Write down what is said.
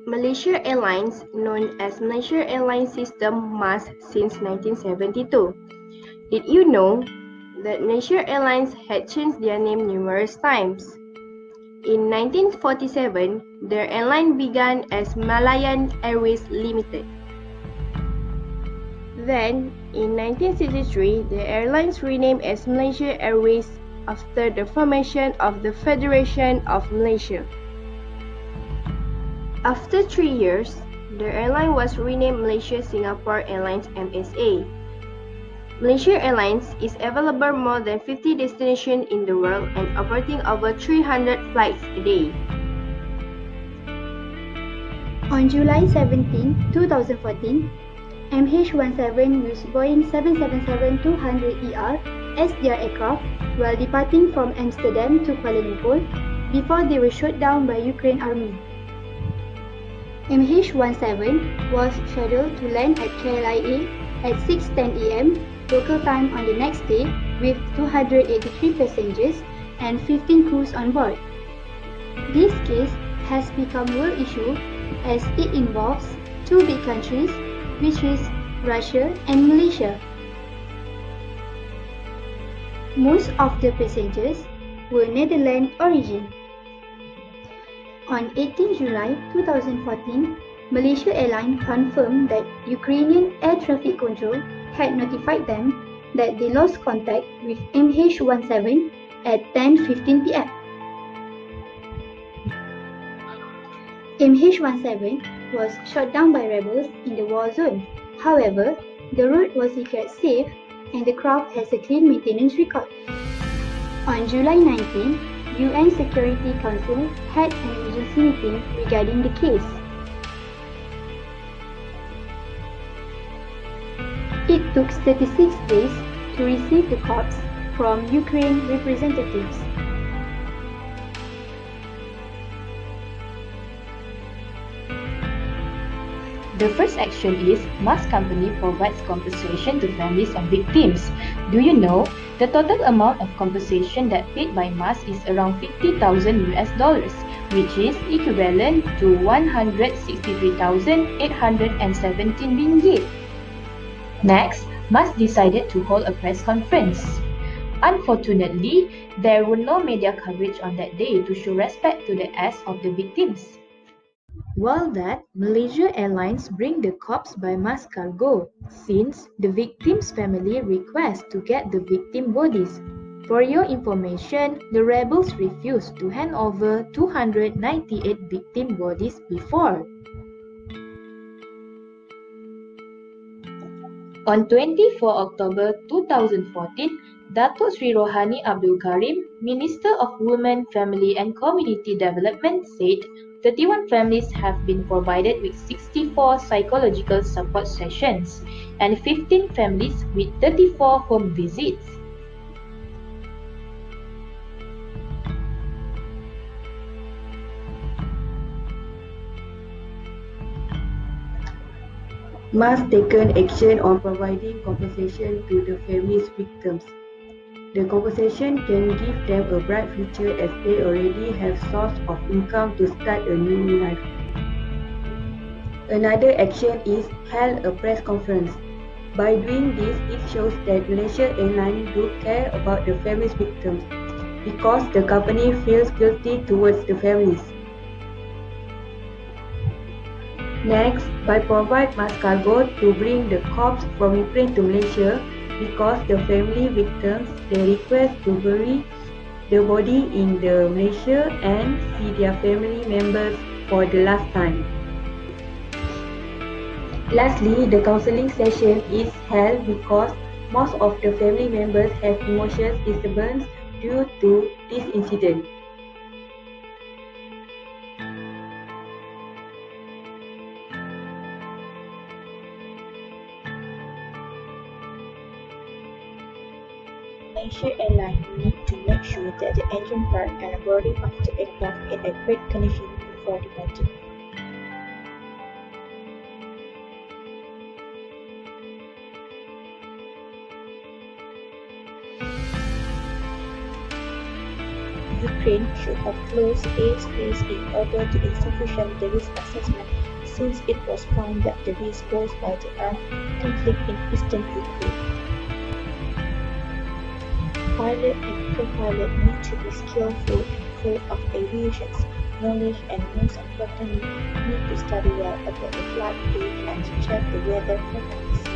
Malaysia Airlines, known as Malaysia Airlines System MAS since 1972. Did you know that Malaysia Airlines had changed their name numerous times? In 1947, their airline began as Malayan Airways Limited. Then, in 1963, the airlines renamed as Malaysia Airways after the formation of the Federation of Malaysia. After 3 years, the airline was renamed Malaysia Singapore Airlines MSA. Malaysia Airlines is available more than 50 destinations in the world and operating over 300 flights a day. On July 17, 2014, MH17 used Boeing 777-200ER as their aircraft while departing from Amsterdam to Kuala Lumpur before they were shot down by Ukraine Army. MH17 was scheduled to land at KLIA at 6:10 am local time on the next day with 283 passengers and 15 crews on board. This case has become world issue as it involves two big countries, which is Russia and Malaysia. Most of the passengers were Netherlands origin. On 18 July 2014, Malaysia Airlines confirmed that Ukrainian Air Traffic Control had notified them that they lost contact with MH17 at 10:15 p.m. MH17 was shot down by rebels in the war zone. However, the route was declared safe and the craft has a clean maintenance record. On July 19, UN Security Council had an emergency meeting regarding the case. It took 36 days to receive the corpse from Ukraine representatives. The first action is MAS Company provides compensation to families of victims. Do you know the total amount of compensation that paid by MAS is around $50,000 US, which is equivalent to 163,817 ringgit. Next, MAS decided to hold a press conference. Unfortunately, there were no media coverage on that day to show respect to the acts of the victims. While that, Malaysia Airlines bring the corpse by MAS cargo, since the victim's family request to get the victim bodies. For your information, the rebels refused to hand over 298 victim bodies before. On 24 October 2014, Datuk Sri Rohani Abdul Karim, Minister of Women, Family and Community Development, said 31 families have been provided with 64 psychological support sessions and 15 families with 34 home visits. MAS taken action on providing compensation to the families victims. The compensation can give them a bright future as they already have source of income to start a new life. Another action is held a press conference. By doing this, it shows that Malaysia Airlines do care about the families victims because the company feels guilty towards the families. Next, by provide MAS cargo to bring the corpse from Ukraine to Malaysia because the family victims they request to bury the body in the Malaysia and see their family members for the last time. Lastly, the counselling session is held because most of the family members have emotional disturbance due to this incident. Malaysia Airlines need to make sure that the engine part and body of the aircraft are in great condition before departing. Ukraine should have closed airspace in order to insufficient the risk assessment since it was found that the risk posed by the armed conflict in eastern Ukraine. Pilot and co-pilot need to be skillful and full of aviation knowledge and most importantly need to study well about the flight date and to check the weather forecast.